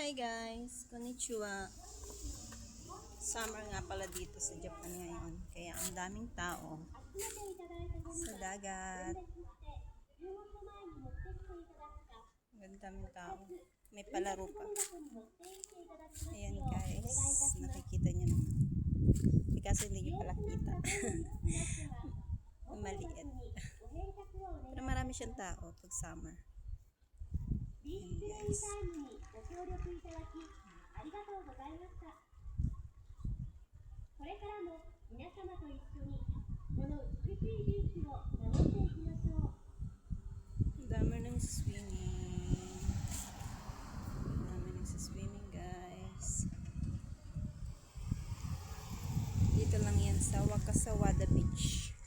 Hi guys, konnichiwa. Summer nga pala dito sa Japan ngayon. Kaya ang daming tao sa dagat. Ang daming tao. May palaro pa. Ayan guys, nakikita nyo naman. Kasi hindi nyo pala kita. Maliit. Pero marami siyang tao pag summer. Ayan guys. Dami nang swimming. Dami nang swimming guys. Dito lang yan sa Wakasawada Beach.